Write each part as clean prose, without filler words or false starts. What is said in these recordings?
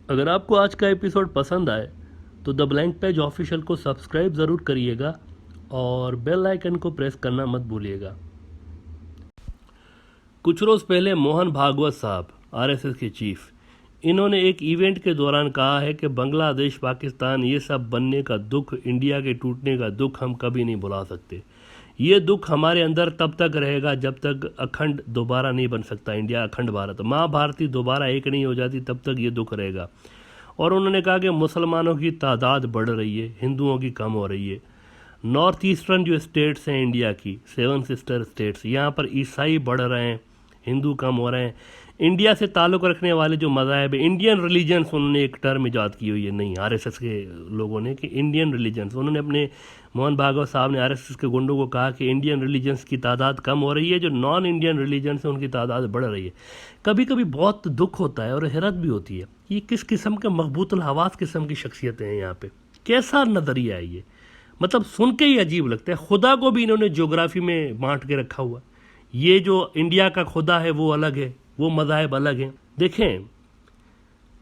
अगर आपको आज का एपिसोड पसंद आए तो द ब्लैंक पेज ऑफिशियल को सब्सक्राइब ज़रूर करिएगा और बेल आइकन को प्रेस करना मत भूलिएगा। कुछ रोज़ पहले मोहन भागवत साहब आरएसएस के चीफ, इन्होंने एक इवेंट के दौरान कहा है कि बांग्लादेश, पाकिस्तान ये सब बनने का दुख, इंडिया के टूटने का दुख हम कभी नहीं भुला सकते। ये दुख हमारे अंदर तब तक रहेगा जब तक अखंड दोबारा नहीं बन सकता इंडिया, अखंड भारत, माँ भारती दोबारा एक नहीं हो जाती, तब तक ये दुख रहेगा। और उन्होंने कहा कि मुसलमानों की तादाद बढ़ रही है, हिंदुओं की कम हो रही है। नॉर्थ ईस्टर्न जो स्टेट्स हैं इंडिया की, 7 सिस्टर स्टेट्स, यहाँ पर ईसाई बढ़ रहे हैं, हिंदू कम हो रहे हैं। इंडिया से ताल्लुक़ रखने वाले जो मज़ाहब है, इंडियन रिलीजन्स, उन्होंने एक टर्म ईजाद की हुई है, नहीं आरएसएस के लोगों ने, कि इंडियन रिलीजन्स। उन्होंने अपने मोहन भागवत साहब ने आरएसएस के गुंडों को कहा कि इंडियन रिलीजन्स की तादाद कम हो रही है, जो नॉन इंडियन रिलीजन्स हैं उनकी तादाद बढ़ रही है। कभी कभी बहुत दुख होता है और हैरत भी होती है, ये किस किस्म के मकबूतुल हवास किस्म की शख्सियतें हैं यहाँ पे, कैसा नज़रिया है ये, मतलब सुन के ही अजीब लगता है। खुदा को भी इन्होंने ज्योग्राफी में बांट के रखा हुआ। ये जो इंडिया का खुदा है वो अलग है, वो मज़ाहब अलग हैं। देखें,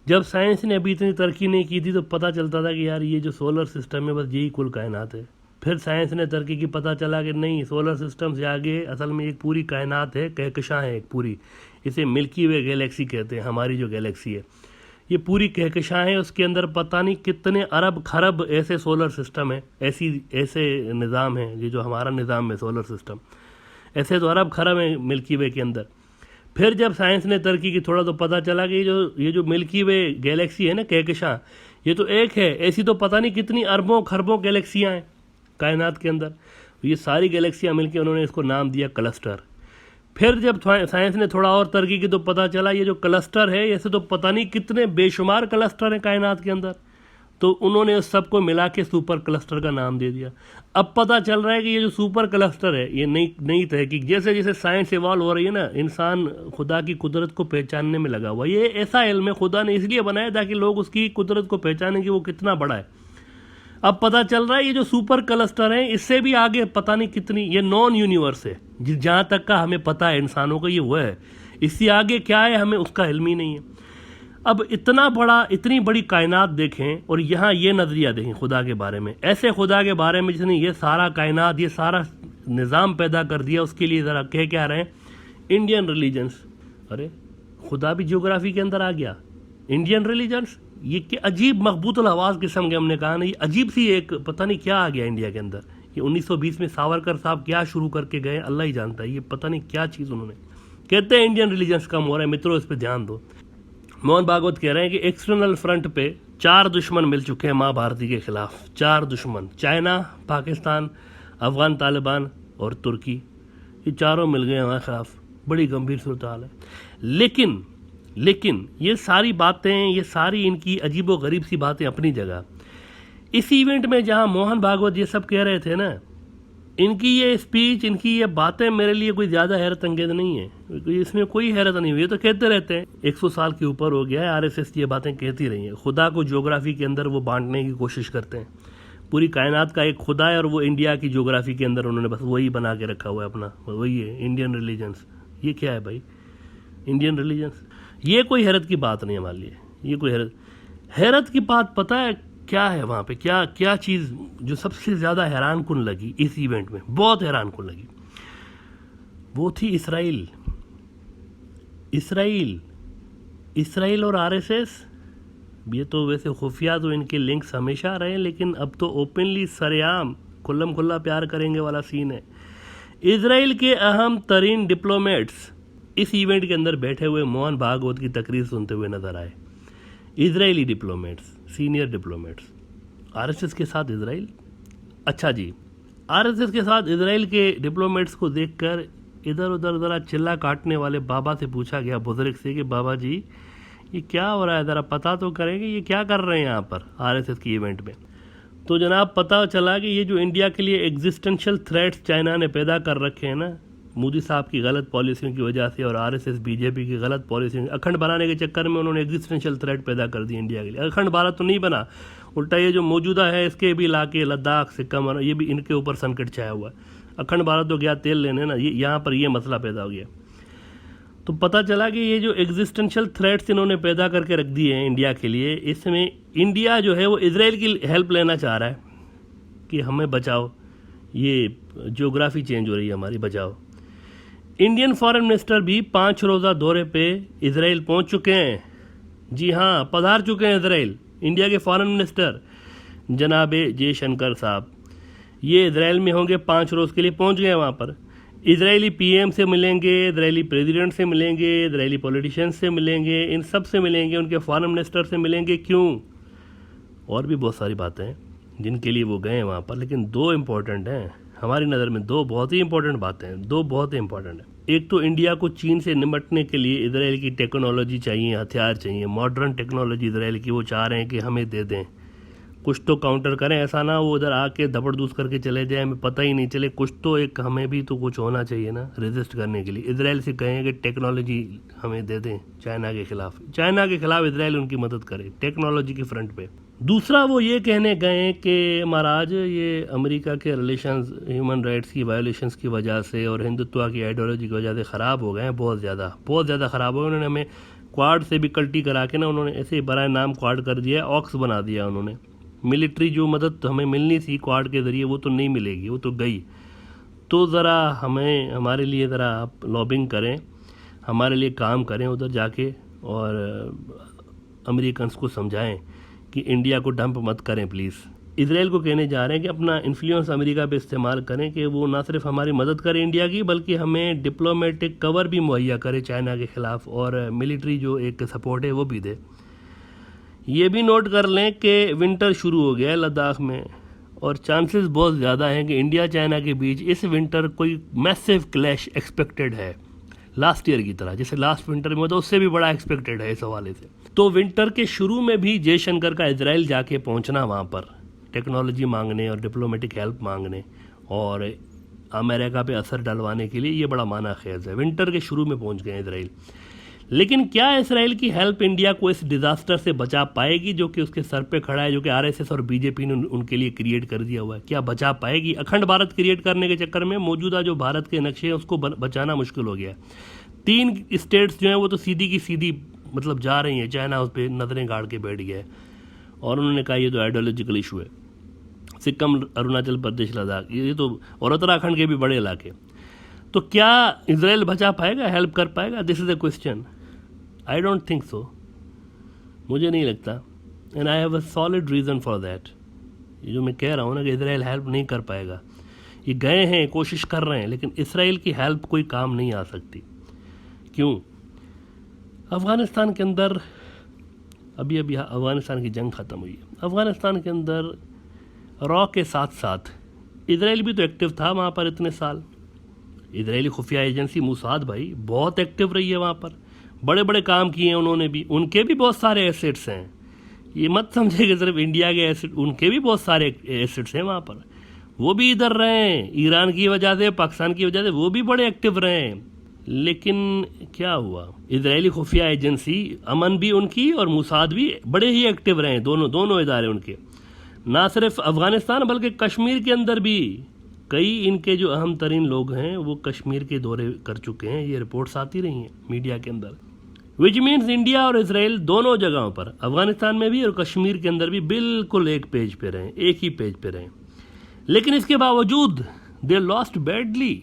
जब साइंस ने अभी इतनी तरक्की नहीं की थी तो पता चलता था कि यार ये जो सोलर सिस्टम है बस यही कुल कायनात है। फिर साइंस ने तरक्की की, पता चला कि नहीं, सोलर सिस्टम से आगे असल में एक पूरी कायनात है, कहकशां है एक पूरी, इसे मिल्की वे गैलेक्सी कहते हैं। हमारी जो गैलेक्सी है ये पूरी कहकशां है, उसके अंदर पता नहीं कितने अरब खरब ऐसे सोलर सिस्टम है, ऐसे निज़ाम है। ये जो हमारा निज़ाम है सोलर सिस्टम, ऐसे तो अरब खरब है मिल्की वे के अंदर। फिर जब साइंस ने तरक्की की थोड़ा, तो पता चला कि ये जो मिल्की वे गैलेक्सी है ना, कहकशां, ये तो एक है, ऐसी तो पता नहीं कितनी अरबों खरबों गैलेक्सियाँ हैं कायनात के अंदर। ये सारी गैलेक्सियाँ मिलकर उन्होंने इसको नाम दिया क्लस्टर। फिर जब साइंस ने थोड़ा और तरक्की की तो पता चला ये जो क्लस्टर है, ऐसे तो पता नहीं कितने बेशुमार क्लस्टर हैं कायनात के अंदर, तो उन्होंने उस सबको मिला के सुपर क्लस्टर का नाम दे दिया। अब पता चल रहा है कि ये जो सुपर क्लस्टर है, ये नई तहकीक, जैसे जैसे साइंस इवॉल्व हो रही है ना, इंसान खुदा की कुदरत को पहचानने में लगा हुआ। ये ऐसा इल्म है, खुदा ने इसलिए बनाया ताकि लोग उसकी कुदरत को पहचानें कि वो कितना बड़ा है। अब पता चल रहा है ये जो सुपर क्लस्टर है, इससे भी आगे पता नहीं कितनी, ये नॉन यूनिवर्स है जहाँ तक का हमें पता है इंसानों को, ये वो है। इससे आगे क्या है हमें उसका इल्म ही नहीं है। अब इतनी बड़ी कायनात देखें और यहाँ ये नज़रिया देखें खुदा के बारे में, ऐसे खुदा के बारे में जिसने ये सारा कायनात, ये सारा निज़ाम पैदा कर दिया, उसके लिए ज़रा कह क्या रहे हैं इंडियन रिलीजन्स। अरे खुदा भी ज्योग्राफी के अंदर आ गया, इंडियन रिलीजन्स, ये क्या अजीब मकबूतुल हवास किस्म के, हमने कहा ना, ये अजीब सी एक पता नहीं क्या आ गया इंडिया के अंदर। ये 1920 में सावरकर साहब क्या शुरू करके गए अल्लाह ही जानता है, ये पता नहीं क्या चीज़ उन्होंने, कहते हैं इंडियन रिलीजन्स कम हो रहे हैं। मित्रों इस पर ध्यान दो। मोहन भागवत कह रहे हैं कि एक्सटर्नल फ्रंट पे 4 दुश्मन मिल चुके हैं माँ भारती के खिलाफ। 4 दुश्मन, चाइना, पाकिस्तान, अफगान तालिबान और तुर्की, ये चारों मिल गए हमारे खिलाफ। बड़ी गंभीर सूरत हाल है। लेकिन ये सारी बातें, ये सारी इनकी अजीबो गरीब सी बातें अपनी जगह, इस इवेंट में जहाँ मोहन भागवत ये सब कह रहे थे ना, इनकी ये स्पीच, इनकी ये बातें मेरे लिए कोई ज़्यादा हैरत अंगेज नहीं है, इसमें कोई हैरत नहीं हुई। ये तो कहते रहते हैं, 100 साल के ऊपर हो गया है आरएसएस ये बातें कहती रही हैं। खुदा को ज्योग्राफी के अंदर वो बांटने की कोशिश करते हैं। पूरी कायनात का एक खुदा है और वो इंडिया की ज्योग्राफी के अंदर उन्होंने बस वही बना के रखा हुआ है अपना, वही है इंडियन रिलीजन्स। ये क्या है भाई इंडियन रिलीजन्स? ये कोई हैरत की बात नहीं हमारे लिए। ये कोई हैरत की बात पता है क्या है वहाँ पे? क्या चीज़ जो सबसे ज़्यादा हैरान कुन लगी इस इवेंट में, बहुत हैरान कुन लगी, वो थी इसराइल और आरएसएस। ये तो वैसे खुफिया तो इनके लिंक्स हमेशा रहे, लेकिन अब तो ओपनली सरेआम खुल्लम खुल्ला प्यार करेंगे वाला सीन है। इसराइल के अहम तरीन डिप्लोमेट्स इस इवेंट के अंदर बैठे हुए मोहन भागवत की तकरीर सुनते हुए नजर आए। Israeli diplomats, senior diplomats, RSS के साथ इजराइल। अच्छा जी, आरएसएस के साथ इजराइल के डिप्लोमेट्स को देखकर इधर उधर ज़रा चिल्ला काटने वाले बाबा से पूछा गया, बुजुर्ग से, कि बाबा जी ये क्या हो रहा है, ज़रा पता तो करेंगे ये क्या कर रहे हैं यहाँ पर आरएसएस की इवेंट में। तो जनाब पता चला कि ये जो इंडिया के लिए एग्जिस्टेंशियल थ्रेट्स चाइना ने पैदा कर रखे हैं ना, मोदी साहब की गलत पॉलिसियों की वजह से और आरएसएस बीजेपी की गलत पॉलिसियों, अखंड बनाने के चक्कर में उन्होंने एग्जिस्टेंशियल थ्रेट पैदा कर दी इंडिया के लिए। अखंड भारत तो नहीं बना, उल्टा ये जो मौजूदा है इसके भी इलाके लद्दाख, सिक्किम, ये भी इनके ऊपर संकट छाया हुआ है। अखंड भारत तो गया तेल लेने ना, ये यहाँ पर ये मसला पैदा हो गया। तो पता चला कि ये जो एग्जिस्टेंशियल थ्रेट्स इन्होंने पैदा करके रख दिए हैं इंडिया के लिए, इसमें इंडिया जो है वो इजराइल की हेल्प लेना चाह रहा है कि हमें बचाओ, ये ज्योग्राफी चेंज हो रही है हमारी, बचाओ। इंडियन फॉरेन मिनिस्टर भी 5 रोज़ा दौरे पे इजराइल पहुंच चुके हैं। जी हाँ, पधार चुके हैं इजराइल। इंडिया के फॉरेन मिनिस्टर जनाब जयशंकर साहब ये इजराइल में होंगे, 5 रोज़ के लिए पहुंच गए वहाँ पर। इजरायली पीएम से मिलेंगे, इजरायली प्रेसिडेंट से मिलेंगे, इजरायली पॉलिटिशियंस से मिलेंगे, इन सब से मिलेंगे, उनके फॉरेन मिनिस्टर से मिलेंगे। क्यों? और भी बहुत सारी बातें हैं जिनके लिए वो गए हैं वहाँ पर, लेकिन 2 इम्पॉर्टेंट हैं हमारी नज़र में। 2 बहुत ही इंपॉर्टेंट बातें हैं, 2 बहुत ही इंपॉर्टेंट हैं। एक तो इंडिया को चीन से निपटने के लिए इजराइल की टेक्नोलॉजी चाहिए, हथियार चाहिए, मॉडर्न टेक्नोलॉजी इजराइल की वो चाह रहे हैं कि हमें दे दें, कुछ तो काउंटर करें। ऐसा ना वो उधर आके धपड़धूस करके चले जाए, हमें पता ही नहीं चले। कुछ तो एक हमें भी तो कुछ होना चाहिए ना रेजिस्ट करने के लिए। इजराइल से कहें कि टेक्नोलॉजी हमें दे दें चाइना के खिलाफ, चाइना के खिलाफ इजराइल उनकी मदद करे टेक्नोलॉजी के फ्रंट पे। दूसरा वो ये कहने गए कि महाराज ये अमेरिका के रिलेशंस ह्यूमन राइट्स की वायोलेशंस की वजह से और हिंदुत्व की आइडियोलॉजी की वजह से ख़राब हो गए हैं, बहुत ज़्यादा ख़राब हो गए। उन्होंने हमें क्वाड से भी कल्टी करा के ना उन्होंने ऐसे बराए नाम क्वाड कर दिया, ऑक्स बना दिया उन्होंने। मिलिट्री जो मदद तो हमें मिलनी थी क्वाड के ज़रिए वो तो नहीं मिलेगी, वो तो गई। तो ज़रा हमें हमारे लिए ज़रा आप लॉबिंग करें, हमारे लिए काम करें उधर जाके, और अमेरिकन्स को समझाएं कि इंडिया को डंप मत करें प्लीज़। इजराइल को कहने जा रहे हैं कि अपना इन्फ्लुएंस अमेरिका पे इस्तेमाल करें कि वो ना सिर्फ हमारी मदद करे इंडिया की, बल्कि हमें डिप्लोमेटिक कवर भी मुहैया करे चाइना के ख़िलाफ़, और मिलिट्री जो एक सपोर्ट है वो भी दे। ये भी नोट कर लें कि विंटर शुरू हो गया है लद्दाख में, और चांसेस बहुत ज़्यादा हैं कि इंडिया चाइना के बीच इस विंटर कोई मैसिव क्लैश एक्सपेक्टेड है, लास्ट ईयर की तरह। जैसे लास्ट विंटर में तो उससे भी बड़ा एक्सपेक्टेड है इस हवाले से। तो विंटर के शुरू में भी जयशंकर का इजराइल जाके पहुंचना वहाँ पर टेक्नोलॉजी मांगने और डिप्लोमेटिक हेल्प मांगने और अमेरिका पे असर डलवाने के लिए, ये बड़ा माना खेज है। विंटर के शुरू में पहुंच गए इजराइल। लेकिन क्या इसराइल की हेल्प इंडिया को इस डिज़ास्टर से बचा पाएगी जो कि उसके सर पे खड़ा है, जो कि आरएसएस और बीजेपी ने उनके लिए क्रिएट कर दिया हुआ है? क्या बचा पाएगी? अखंड भारत क्रिएट करने के चक्कर में मौजूदा जो भारत के नक्शे हैं उसको बचाना मुश्किल हो गया है। 3 स्टेट्स जो हैं वो तो सीधी की सीधी मतलब जा रही हैं, चाइना उस पर नज़रें गाड़ के बैठ गया है, और उन्होंने कहा ये तो आइडियोलॉजिकल इशू है। सिक्किम, अरुणाचल प्रदेश, लद्दाख, ये तो, और उत्तराखंड के भी बड़े इलाके। तो क्या इजराइल बचा पाएगा, हेल्प कर पाएगा? This is a question. I don't think so, मुझे नहीं लगता, and I have a solid reason for that. ये जो मैं कह रहा हूँ ना कि इजराइल हेल्प नहीं कर पाएगा, ये गए हैं, कोशिश कर रहे हैं, लेकिन इसराइल की हेल्प कोई काम नहीं आ सकती। क्यों? अफ़गानिस्तान के अंदर अभी अफ़गानिस्तान की जंग ख़त्म हुई है। अफ़गानिस्तान के अंदर रॉ के साथ साथ इजराइल भी तो एक्टिव था वहाँ पर इतने साल। इजरायली खुफिया एजेंसी मोसाद भाई बहुत एक्टिव रही है वहाँ पर, बड़े बड़े काम किए हैं उन्होंने भी, उनके भी बहुत सारे एसेट्स हैं। ये मत समझे कि सिर्फ इंडिया के एसेट, उनके भी बहुत सारे एसेट्स हैं वहाँ पर। वो भी इधर रहे हैं, ईरान की वजह से, पाकिस्तान की वजह से वो भी बड़े एक्टिव रहे हैं। लेकिन क्या हुआ, इजरायली खुफिया एजेंसी अमन भी उनकी और मोसाद भी बड़े ही एक्टिव रहे हैं, दोनों इदारे उनके। ना सिर्फ अफ़गानिस्तान बल्कि कश्मीर के अंदर भी कई इनके जो अहम तरीन लोग हैं वो कश्मीर के दौरे कर चुके हैं, ये रिपोर्ट्स आती रही हैं मीडिया के अंदर। विच मीन्स इंडिया और इसराइल दोनों जगहों पर, अफ़गानिस्तान में भी और कश्मीर के अंदर भी, बिल्कुल एक पेज पे रहें, एक ही पेज पे रहें। लेकिन इसके बावजूद दे लॉस्ट बैडली,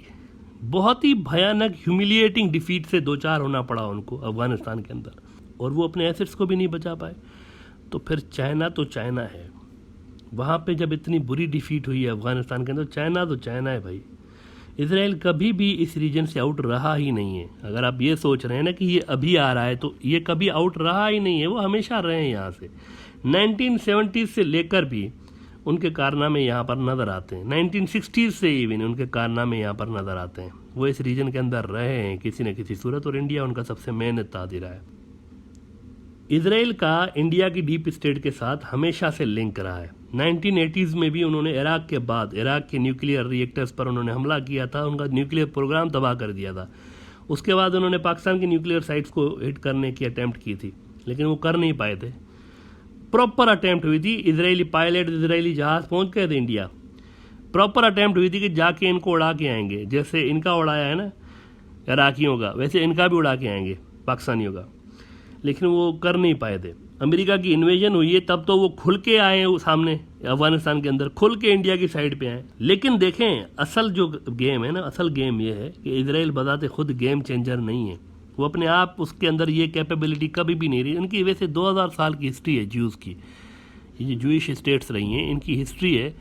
बहुत ही भयानक ह्यूमिलिएटिंग डिफीट से दो चार होना पड़ा उनको अफ़गानिस्तान के अंदर, और वो अपने एसेट्स को भी नहीं बचा पाए। तो फिर चाइना तो चाइना है, वहाँ पे जब इतनी बुरी डिफीट हुई है अफ़गानिस्तान के अंदर, चाइना तो चाइना है भाई। इसराइल कभी भी इस रीजन से आउट रहा ही नहीं है। अगर आप ये सोच रहे हैं ना कि ये अभी आ रहा है, तो ये कभी आउट रहा ही नहीं है, वो हमेशा रहे हैं यहाँ से। 1970 से लेकर भी उनके कारनामे यहाँ पर नज़र आते हैं, 1960 से इवन उनके कारनामे यहाँ पर नज़र आते हैं। वो इस रीजन के अंदर रहे हैं किसी न किसी सूरत, और इंडिया उनका सबसे मेन इत्तेहादी रहा है। इसराइल का इंडिया की डीप स्टेट के साथ हमेशा से लिंक रहा है। 1980s में भी उन्होंने इराक के बाद, इराक के न्यूक्लियर रिएक्टर्स पर उन्होंने हमला किया था, उनका न्यूक्लियर प्रोग्राम तबाह कर दिया था। उसके बाद उन्होंने पाकिस्तान की न्यूक्लियर साइट्स को हिट करने की अटैम्प्ट की थी, लेकिन वो कर नहीं पाए थे। प्रॉपर अटैम्प्ट हुई थी, इजरायली पायलट, इजरायली जहाज़ पहुँच गए थे इंडिया। प्रॉपर अटैम्प्ट हुई थी कि जाके इनको उड़ा के आएंगे, जैसे इनका उड़ाया है ना इराकियों का, वैसे इनका भी उड़ा के आएंगे पाकिस्तानियों का, लेकिन वो कर नहीं पाए थे। अमेरिका की इन्वेजन हुई है तब तो वो खुल के आए हैं सामने अफगानिस्तान के अंदर, खुल के इंडिया की साइड पे आए। लेकिन देखें असल जो गेम है ना, असल गेम ये है कि इजराइल बजाते खुद गेम चेंजर नहीं है, वो अपने आप उसके अंदर ये कैपेबिलिटी कभी भी नहीं रही। इनकी वैसे 2000 साल की हिस्ट्री है ज्यूज़ की, ये जो जूइश स्टेट्स रही हैं इनकी हिस्ट्री है,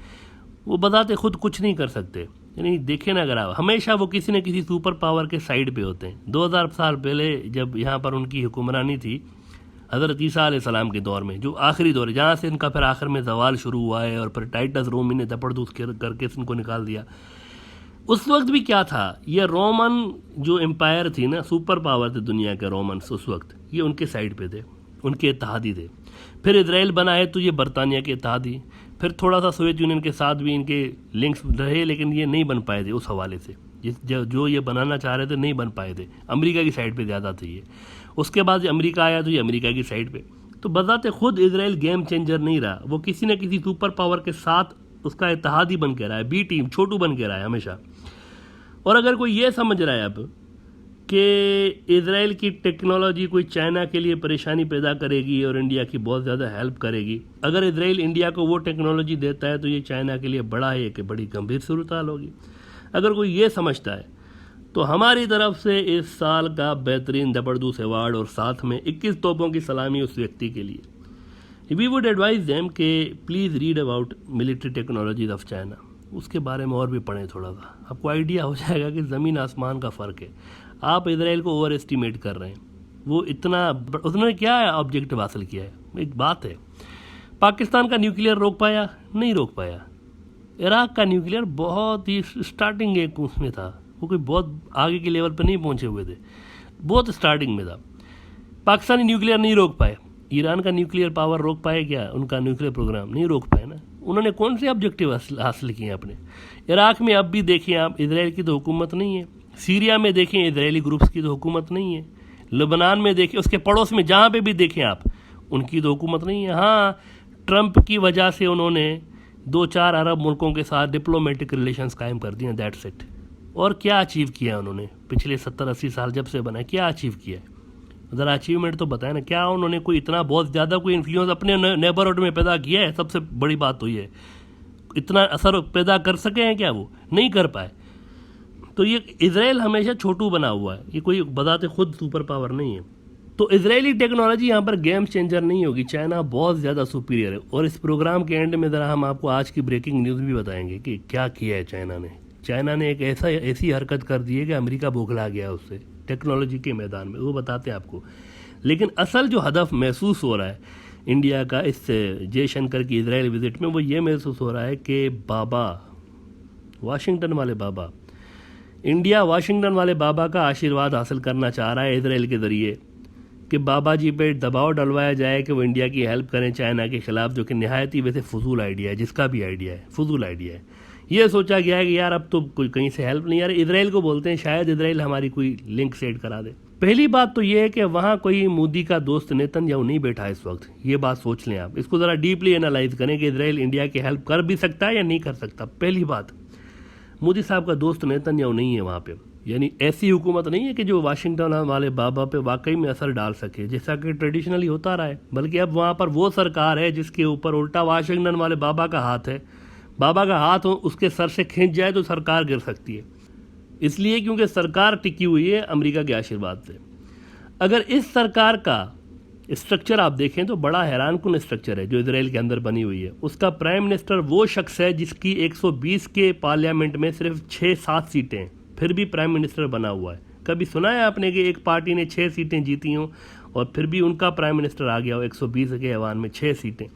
वो बजाते खुद कुछ नहीं कर सकते। यानी देखें ना, अगर आप हमेशा वो किसी न किसी सुपर पावर के साइड पे होते हैं। 2000 साल पहले जब यहाँ पर उनकी हुक्मरानी थी हज़रत ईसा अलैहिस्सलाम के दौर में, जो आखिरी दौर है जहाँ से इनका फिर आखिर में जवाल शुरू हुआ है और फिर टाइटस रोमी ने दपड़दूस करके इनको निकाल दिया। उस वक्त भी क्या था, ये रोमन जो एम्पायर थी ना, सुपर पावर थे दुनिया के रोमन्स उस वक्त, ये उनके साइड पे थे, उनके इत्तेहादी थे। फिर इजराइल बना है तो ये बरतानिया के इत्तेहादी, फिर थोड़ा सा सोवियत यूनियन के साथ भी इनके लिंक्स रहे, लेकिन ये नहीं बन पाए थे उस हवाले से, जो ये बनाना चाह रहे थे नहीं बन पाए थे। अमेरिका की साइड पे ज़्यादा थे ये। उसके बाद अमेरिका आया तो ये अमेरिका की साइड पे। तो बजाते खुद इजराइल गेम चेंजर नहीं रहा, वो किसी न किसी सुपर पावर के साथ उसका इत्तेहादी बन के रहा है, बी टीम छोटू बन के रहा है हमेशा। और अगर कोई ये समझ रहा है अब कि इजराइल की टेक्नोलॉजी कोई चाइना के लिए परेशानी पैदा करेगी और इंडिया की बहुत ज़्यादा हेल्प करेगी, अगर इजराइल इंडिया को वो टेक्नोलॉजी देता है तो ये चाइना के लिए बड़ा है कि बड़ी गंभीर सूरत हाल होगी। अगर कोई ये समझता है तो हमारी तरफ से इस साल का बेहतरीन जबरदस्त अवार्ड और साथ में 21 तोपों की सलामी उस व्यक्ति के लिए। वी वुड एडवाइज देम कि please read about military technologies of China, उसके बारे में और भी पढ़ें थोड़ा सा, आपको आइडिया हो जाएगा कि ज़मीन आसमान का फ़र्क है। आप इजराइल को ओवर एस्टिमेट कर रहे हैं, वो इतना उसने क्या ऑब्जेक्टिव हासिल किया है। एक बात है, पाकिस्तान का न्यूक्लियर रोक पाया? नहीं रोक पाया। इराक़ का न्यूक्लियर बहुत ही स्टार्टिंग एक उसमें था, वो कोई बहुत आगे के लेवल पर नहीं पहुंचे हुए थे, बहुत स्टार्टिंग में था। पाकिस्तानी न्यूक्लियर नहीं रोक पाए। ईरान का न्यूक्लियर पावर रोक पाए क्या? उनका न्यूक्लियर प्रोग्राम नहीं रोक पाए ना। उन्होंने कौन से ऑब्जेक्टिव हासिल किए अपने? इराक़ में अब भी देखें आप, इजराइल की तो हुकूमत नहीं है। सीरिया में देखें, इजरायली ग्रुप्स की तो हुकूमत नहीं है। लेबनान में देखें, उसके पड़ोस में जहाँ पे भी देखें आप, उनकी तो हुकूमत नहीं है। हाँ, ट्रंप की वजह से उन्होंने 2-4 अरब मुल्कों के साथ डिप्लोमेटिक रिलेशंस कायम कर दिए, दैट्स इट। और क्या अचीव किया उन्होंने पिछले 70-80 साल जब से बना, क्या अचीव किया है? ज़रा अचीवमेंट तो बताएं ना। क्या उन्होंने कोई इतना बहुत ज़्यादा कोई इन्फ्लुएंस अपने नेबरहुड में पैदा किया है? सबसे बड़ी बात तो ये है, इतना असर पैदा कर सके हैं क्या? वो नहीं कर पाए। तो ये इजराइल हमेशा छोटू बना हुआ है, ये कोई बताते खुद सुपर पावर नहीं है। तो इजरायली टेक्नोलॉजी यहाँ पर गेम चेंजर नहीं होगी, चाइना बहुत ज़्यादा सुपीरियर है। और इस प्रोग्राम के एंड में ज़रा हम आपको आज की ब्रेकिंग न्यूज़ भी बताएंगे कि क्या किया है चाइना ने एक ऐसी हरकत कर दी है कि अमेरिका बौखला गया उससे टेक्नोलॉजी के मैदान में, वो बताते हैं आपको। लेकिन असल जो हदफ महसूस हो रहा है इंडिया का इस जयशंकर की इजराइल विजिट में, वो ये महसूस हो रहा है कि बाबा, वाशिंगटन वाले बाबा, इंडिया वाशिंगटन वाले बाबा का आशीर्वाद हासिल करना चाह रहा है इजराइल के ज़रिए कि बाबा जी पे दबाव डलवाया जाए कि वो इंडिया की हेल्प करें चाइना के ख़िलाफ़, जो कि नहायत ही वैसे फजूल आइडिया है, जिसका भी आइडिया है फजूल आइडिया है। ये सोचा गया है कि यार अब तो कोई कहीं से हेल्प नहीं आ रही, इजराइल को बोलते हैं, शायद इजराइल हमारी कोई लिंक सेट करा दे। पहली बात तो ये है कि वहाँ कोई मोदी का दोस्त नेतन्याहू नहीं बैठा है इस वक्त, ये बात सोच लें आप। इसको ज़रा डीपली एनालाइज करें कि इजराइल इंडिया की हेल्प कर भी सकता है या नहीं कर सकता। पहली बात, मोदी साहब का दोस्त नेतन्याहू नहीं है वहाँ पे, यानी ऐसी हुकूमत नहीं है कि जो वाशिंगटन वाले बाबा पे वाकई में असर डाल सके, जैसा कि ट्रेडिशनली होता रहा है। बल्कि अब वहाँ पर वो सरकार है जिसके ऊपर उल्टा वाशिंगटन वाले बाबा का हाथ है। बाबा का हाथ उसके सर से खींच जाए तो सरकार गिर सकती है, इसलिए क्योंकि सरकार टिकी हुई है अमेरिका के आशीर्वाद से। अगर इस सरकार का स्ट्रक्चर आप देखें तो बड़ा हैरानकुन स्ट्रक्चर है जो इजराइल के अंदर बनी हुई है। उसका प्राइम मिनिस्टर वो शख्स है जिसकी 120 के पार्लियामेंट में सिर्फ 6-7 सीटें हैं, फिर भी प्राइम मिनिस्टर बना हुआ है। कभी सुना है आपने कि एक पार्टी ने 6 सीटें जीती हों और फिर भी उनका प्राइम मिनिस्टर आ गया हो 120 के ऐवान में 6 सीटें?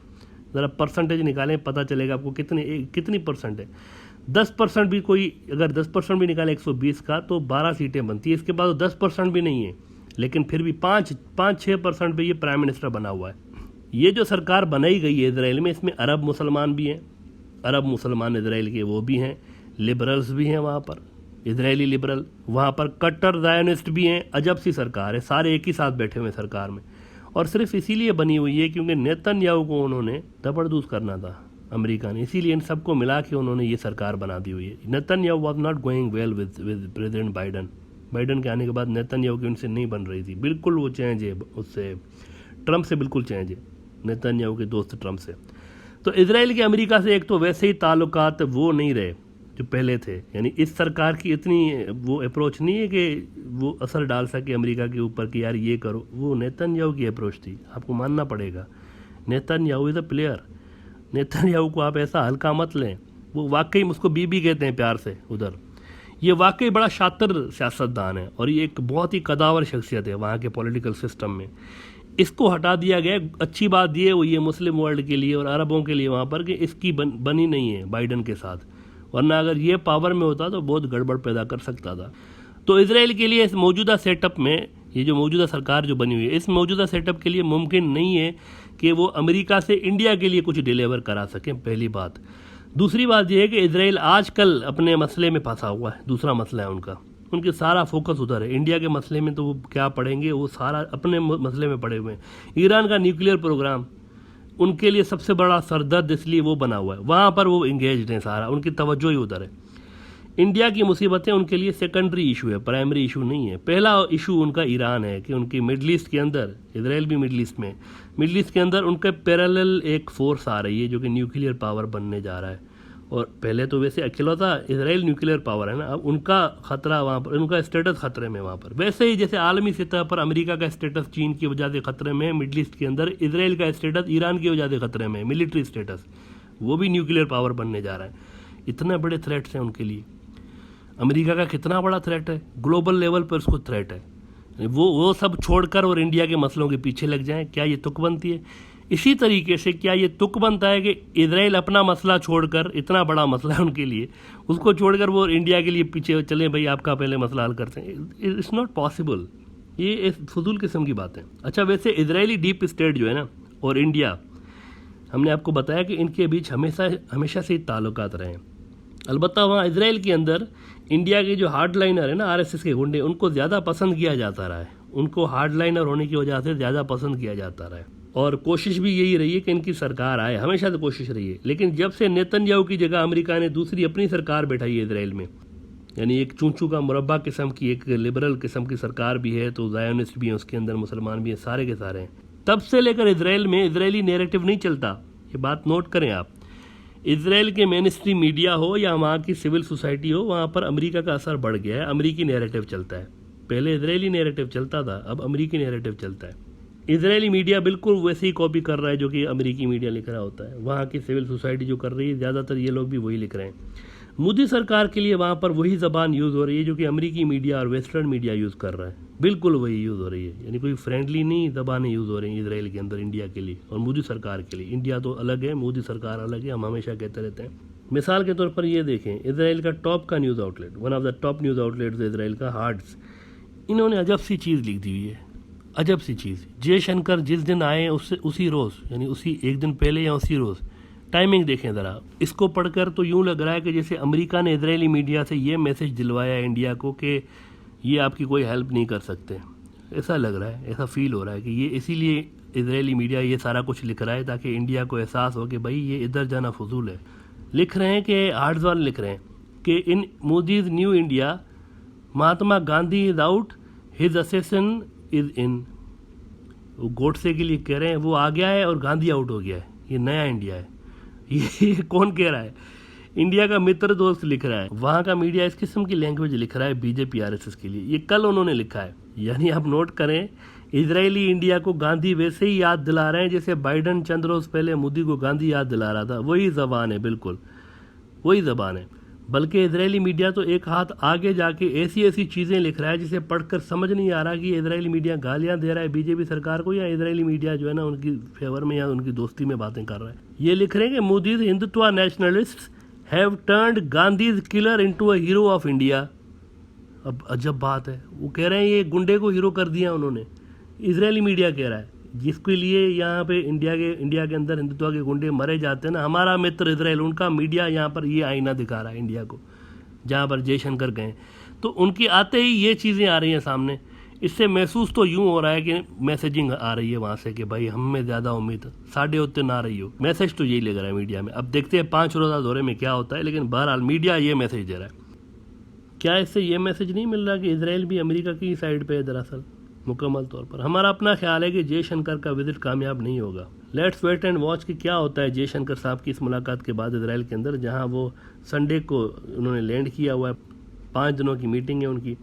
ज़रा परसेंटेज निकालें, पता चलेगा आपको कितनी परसेंट है। 10% भी कोई, अगर 10% भी निकाले 120 का तो 12 सीटें बनती है। इसके बाद 10% भी नहीं है, लेकिन फिर भी 5-6% पे ये प्राइम मिनिस्टर बना हुआ है। ये जो सरकार बनाई गई है इजराइल में, इसमें अरब मुसलमान भी हैं, अरब मुसलमान इजराइल के वो भी हैं, लिबरल्स भी हैं वहाँ पर, इजरायली लिबरल, वहाँ पर कट्टर ज़ायनिस्ट भी हैं। अजब सी सरकार है, सारे एक ही साथ बैठे हुए सरकार में। और सिर्फ इसीलिए बनी हुई है क्योंकि नेतन्याहू को उन्होंने जबरदस्त करना था अमेरिका ने, इसीलिए इन सबको मिला के उन्होंने ये सरकार बना दी हुई है। Netanyahu was not going well with president Biden, Biden के आने के बाद नेतन्याहू की उनसे नहीं बन रही थी, बिल्कुल वो चेंज है उससे, ट्रंप से बिल्कुल चेंज है, नेतन्याहू के दोस्त ट्रंप से। तो इजराइल के अमेरिका से एक तो वैसे ही ताल्लुकात वो नहीं रहे जो पहले थे, यानी इस सरकार की इतनी वो अप्रोच नहीं है कि वो असर डाल सके अमेरिका के ऊपर कि यार ये करो, वो नेतन्याहू की अप्रोच थी, आपको मानना पड़ेगा। Netanyahu is a player, Netanyahu को आप ऐसा हल्का मत लें, वो वाकई उसको बीबी कहते हैं प्यार से उधर, ये वाकई बड़ा शातिर सियासतदान है और ये एक बहुत ही कदावर शख्सियत है वहाँ के पॉलिटिकल सिस्टम में। इसको हटा दिया गया, अच्छी बात ये हुई है मुस्लिम वर्ल्ड के लिए और अरबों के लिए वहाँ पर कि इसकी बनी नहीं है बाइडन के साथ, वरना अगर ये पावर में होता तो बहुत गड़बड़ पैदा कर सकता था। तो इजराइल के लिए इस मौजूदा सेटअप में, ये जो मौजूदा सरकार जो बनी हुई है, इस मौजूदा सेटअप के लिए मुमकिन नहीं है कि वो अमेरिका से इंडिया के लिए कुछ डिलीवर करा सकें, पहली बात। दूसरी बात यह है कि इजराइल आजकल अपने मसले में फंसा हुआ है, दूसरा मसला है उनका, उनके सारा फोकस उधर है। इंडिया के मसले में तो वो क्या पढ़ेंगे, वो सारा अपने मसले में पड़े हुए हैं। ईरान का न्यूक्लियर प्रोग्राम उनके लिए सबसे बड़ा सरदर्द इसलिए वो बना हुआ है, वहाँ पर वो इंगेज्ड हैं, सारा उनकी तवज्जो ही उधर है। इंडिया की मुसीबतें उनके लिए सेकेंडरी इशू है, प्राइमरी इशू नहीं है। पहला इशू उनका ईरान है कि उनकी मिडल ईस्ट के अंदर, इजराइल भी मिडल ईस्ट में, मिडल ईस्ट के अंदर उनके पैरेलल एक फोर्स आ रही है जो कि न्यूक्लियर पावर बनने जा रहा है। और पहले तो वैसे अकेलौता इजराइल न्यूक्लियर पावर है ना, अब उनका खतरा वहाँ पर, उनका स्टेटस खतरे में वहाँ पर। वैसे ही जैसे आलमी सतह पर अमेरिका का स्टेटस चीन की वजह से खतरे में है, मिडल ईस्ट के अंदर इजराइल का स्टेटस ईरान की वजह से खतरे में है, मिलिट्री स्टेटस, वो भी न्यूक्लियर पावर बनने जा रहा है। इतने बड़े थ्रेट्स हैं उनके लिए। अमेरिका का कितना बड़ा थ्रेट है, ग्लोबल लेवल पर उसको थ्रेट है। वो सब छोड़कर और इंडिया के मसलों के पीछे लग जाएं, क्या ये तुक बनती है? इसी तरीके से क्या ये तुक बनता है कि इजराइल अपना मसला छोड़कर, इतना बड़ा मसला है उनके लिए, उसको छोड़कर वो इंडिया के लिए पीछे चलें, भाई आपका पहले मसला हल करते हैं? इट्स नॉट पॉसिबल, ये इस फजूल किस्म की बात है। अच्छा, वैसे इजरायली डीप स्टेट जो है ना और इंडिया, हमने आपको बताया कि इनके बीच हमेशा से ताल्लुकात रहे हैं। अलबत्ता वहाँ इजराइल के अंदर इंडिया के जो हार्डलाइनर है ना, आरएसएस के गुंडे, उनको ज़्यादा पसंद किया जाता रहा है, उनको हार्डलाइनर होने की वजह से ज़्यादा पसंद किया जाता रहा है। और कोशिश भी यही रही है कि इनकी सरकार आए, हमेशा से कोशिश रही है। लेकिन जब से नेतन्याहू की जगह अमेरिका ने दूसरी अपनी सरकार बैठाई है इजराइल में, यानी एक चूंचू का मुरब्बा किस्म की, एक लिबरल किस्म की सरकार भी है, तो ज़ायोनिस्ट भी हैं उसके अंदर, मुसलमान भी हैं, सारे के सारे हैं। तब से लेकर इजराइल में इजरायली नैरेटिव नहीं चलता, ये बात नोट करें आप। इजराइल के मेन स्ट्रीम मीडिया हो या वहाँ की सिविल सोसाइटी हो, वहाँ पर अमेरिका का असर बढ़ गया है, अमेरिकी नैरेटिव चलता है। पहले इजरायली नैरेटिव चलता था, अब अमेरिकी नैरेटिव चलता है। इजरायली मीडिया बिल्कुल वैसे ही कॉपी कर रहा है जो कि अमेरिकी मीडिया लिख रहा होता है। वहाँ की सिविल सोसाइटी जो कर रही है, ज़्यादातर ये लोग भी वही लिख रहे हैं। मोदी सरकार के लिए वहाँ पर वही ज़बान यूज़ हो रही है जो कि अमेरिकी मीडिया और वेस्टर्न मीडिया यूज़ कर रहा है, बिल्कुल वही यूज़ हो रही है। यानी कोई फ्रेंडली नहीं ज़बानें यूज़ हो रही हैं इजराइल के अंदर इंडिया के लिए और मोदी सरकार के लिए। इंडिया तो अलग है, मोदी सरकार अलग है, हम हमेशा कहते रहते हैं। मिसाल के तौर पर ये देखें, इजराइल का टॉप का news outlet, one of the top news outlets Israel का, हार्ट्स, इन्होंने अजब सी चीज़ लिख दी हुई है, अजब सी चीज़। जयशंकर जिस दिन आए उससे उसी रोज़, यानी उसी एक दिन पहले या उसी रोज़, टाइमिंग देखें ज़रा। इसको पढ़कर तो यूँ लग रहा है कि जैसे अमेरिका ने इजरायली मीडिया से ये मैसेज दिलवाया इंडिया को कि ये आपकी कोई हेल्प नहीं कर सकते, ऐसा लग रहा है, ऐसा फील हो रहा है कि ये इसीलिए इजरायली मीडिया ये सारा कुछ लिख रहा है ताकि इंडिया को एहसास हो कि भाई ये इधर जाना फजूल है। लिख रहे हैं कि हार्ड्सवाल लिख रहे हैं कि in Modi's new India, Mahatma Gandhi is out, his assassin is in. वो गोडसे के लिए कह रहे हैं, वो आ गया है और गांधी आउट हो गया है, ये नया इंडिया है। ये कौन कह रहा है? इंडिया का मित्र दोस्त लिख रहा है। वहाँ का मीडिया इस किस्म की लैंग्वेज लिख रहा है बीजेपी आरएसएस के लिए, ये कल उन्होंने लिखा है। यानी आप नोट करें, इजरायली इंडिया को गांधी वैसे ही याद दिला रहे हैं जैसे बाइडन चंद रोज पहले मोदी को गांधी याद दिला रहा था। वही ज़बान है, बिल्कुल वही ज़बान है। बल्कि इजरायली मीडिया तो एक हाथ आगे जाके ऐसी ऐसी चीज़ें लिख रहा है जिसे पढ़कर समझ नहीं आ रहा कि इजरायली मीडिया गालियाँ दे रहा है बीजेपी सरकार को या इजरायली मीडिया जो है ना उनकी फेवर में या उनकी दोस्ती में बातें कर रहा है। ये लिख रहे हैं कि Modi's Hindutva nationalists have turned Gandhi's killer into a hero of India. अब अजब बात है, वो कह रहे हैं ये गुंडे को हीरो कर दिया उन्होंने, इजरायली मीडिया कह रहा है, जिसके लिए यहाँ पे इंडिया के अंदर हिंदुत्व के गुंडे मरे जाते हैं ना, हमारा मित्र इजराइल, उनका मीडिया यहाँ पर ये आईना दिखा रहा है इंडिया को, जहाँ पर जयशंकर गए तो उनकी आते ही ये चीज़ें आ रही हैं सामने। इससे महसूस तो यूँ हो रहा है कि मैसेजिंग आ रही है वहाँ से कि भाई हम में ज़्यादा उम्मीद साढ़े उतने ना रही हो। मैसेज तो यही लग रहा है मीडिया में। अब देखते हैं 5 रोज़ा दौरे में क्या होता है, लेकिन बहरहाल मीडिया ये मैसेज दे रहा है। क्या इससे ये मैसेज नहीं मिल रहा कि इसराइल भी अमेरिका की साइड पे है दरअसल? मुकम्मल तौर पर हमारा अपना ख्याल है कि जयशंकर का विजिट कामयाब नहीं होगा। लेट्स वेट एंड वॉच कि क्या होता है जयशंकर साहब की इस मुलाकात के बाद इसराइल के अंदर, जहां वो संडे को उन्होंने लैंड किया हुआ है। 5 दिनों की मीटिंग है उनकी,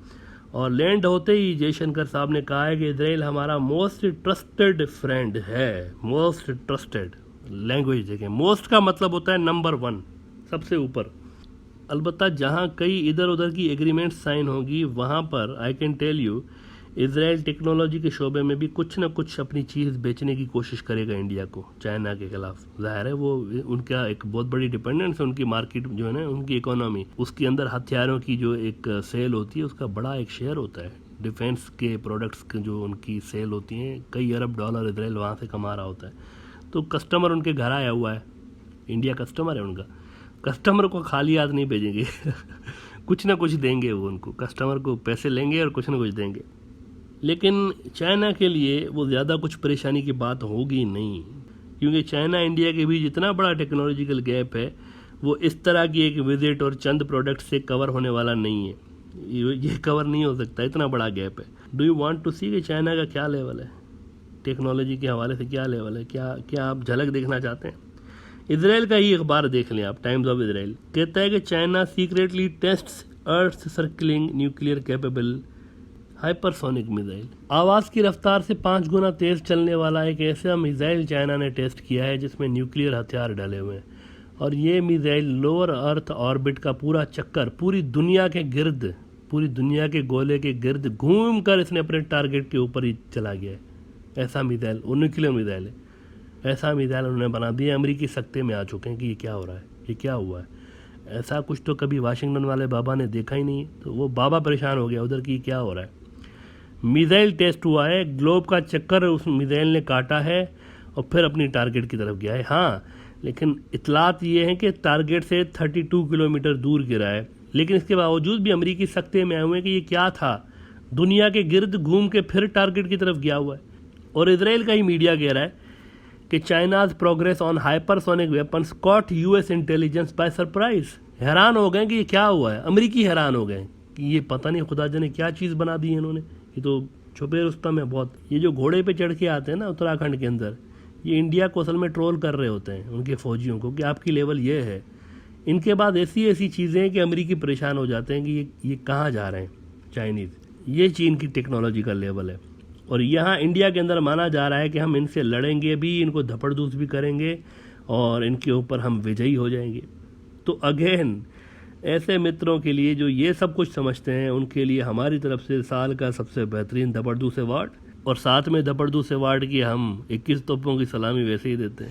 और लैंड होते ही जयशंकर साहब ने कहा है कि इसराइल हमारा मोस्ट ट्रस्टेड फ्रेंड है। मोस्ट ट्रस्टेड लैंग्वेज देखें, मोस्ट का मतलब होता है नंबर 1, सबसे ऊपर। अलबत्ता जहाँ कई इधर उधर की एग्रीमेंट साइन होगी वहाँ पर I can tell you Israel technology के शोबे में भी कुछ ना कुछ अपनी चीज़ बेचने की कोशिश करेगा इंडिया को, चाइना के खिलाफ। जाहिर है वो उनका एक बहुत बड़ी डिपेंडेंस है, उनकी मार्केट जो है ना, उनकी इकोनॉमी, उसके अंदर हथियारों की जो एक सेल होती है उसका बड़ा एक शेयर होता है। डिफेंस के प्रोडक्ट्स के जो उनकी सेल होती हैं, कई अरब डॉलर इसराइल वहाँ से कमा रहा होता है। तो कस्टमर उनके घर आया हुआ है, इंडिया कस्टमर है उनका। कस्टमर को खाली हाथ नहीं भेजेंगे कुछ ना कुछ देंगे वो उनको, कस्टमर को पैसे लेंगे और कुछ ना कुछ देंगे। लेकिन चाइना के लिए वो ज़्यादा कुछ परेशानी की बात होगी नहीं, क्योंकि चाइना इंडिया के बीच इतना बड़ा टेक्नोलॉजिकल गैप है, वो इस तरह की एक विजिट और चंद प्रोडक्ट से कवर होने वाला नहीं है। ये कवर नहीं हो सकता, इतना बड़ा गैप है। डू यू वांट टू सी कि चाइना का क्या लेवल है, टेक्नोलॉजी के हवाले से क्या लेवल है? क्या आप झलक देखना चाहते हैं? इसराइल का ही अखबार देख लें आप, टाइम्स ऑफ इसराइल कहता है कि China secretly tests earth circling nuclear capable hypersonic missile. आवाज़ की रफ्तार से 5 गुना तेज़ चलने वाला एक ऐसा मिसाइल चाइना ने टेस्ट किया है जिसमें न्यूक्लियर हथियार डले हुए हैं। और ये मिसाइल लोअर अर्थ ऑर्बिट का पूरा चक्कर, पूरी दुनिया के गिर्द, पूरी दुनिया के गोले के गिर्द घूम कर इसने अपने टारगेट के ऊपर ही चला गया है। ऐसा मिसाइल, वो न्यूक्लियर मिसाइल है, ऐसा मिसाइल उन्होंने बना दिया। अमेरिकी सख्ते में आ चुके हैं कि ये क्या हो रहा है, ये क्या हुआ है। ऐसा कुछ तो कभी वाशिंगटन वाले बाबा ने देखा ही नहीं, तो वो बाबा परेशान हो गया उधर की क्या हो रहा है। मिसाइल टेस्ट हुआ है, ग्लोब का चक्कर उस मिसाइल ने काटा है और फिर अपनी टारगेट की तरफ गया है। हाँ, लेकिन इतलात ये है कि टारगेट से 32 किलोमीटर दूर गिरा है। लेकिन इसके बावजूद भी अमेरिकी सख्ते में आए हुए हैं कि ये क्या था, दुनिया के गिर्द घूम के फिर टारगेट की तरफ गया हुआ है। और इसराइल का ही मीडिया कह रहा है कि China's progress on hypersonic weapons caught US intelligence by surprise. हैरान हो गए कि ये क्या हुआ है, अमेरिकी हैरान हो गए कि ये पता नहीं खुदा जाने क्या चीज़ बना दी है इन्होंने। ये तो छुपे रुस्तम है बहुत। ये जो घोड़े पे चढ़ के आते हैं ना उत्तराखंड के अंदर, ये इंडिया को असल में ट्रोल कर रहे होते हैं उनके फौजियों को कि आपकी लेवल ये है। इनके बाद ऐसी ऐसी चीज़ें हैं कि अमेरिकी परेशान हो जाते हैं कि ये कहाँ जा रहे हैं चाइनीज़। ये चीन की टेक्नोलॉजी का लेवल है। और यहाँ इंडिया के अंदर माना जा रहा है कि हम इनसे लड़ेंगे भी, इनको धपड़धूस भी करेंगे और इनके ऊपर हम विजयी हो जाएंगे। तो अगेन ऐसे मित्रों के लिए जो ये सब कुछ समझते हैं, उनके लिए हमारी तरफ से साल का सबसे बेहतरीन धपड़धूस अवार्ड, और साथ में धपड़धूस अवार्ड की हम 21 तोपों की सलामी वैसे ही देते हैं।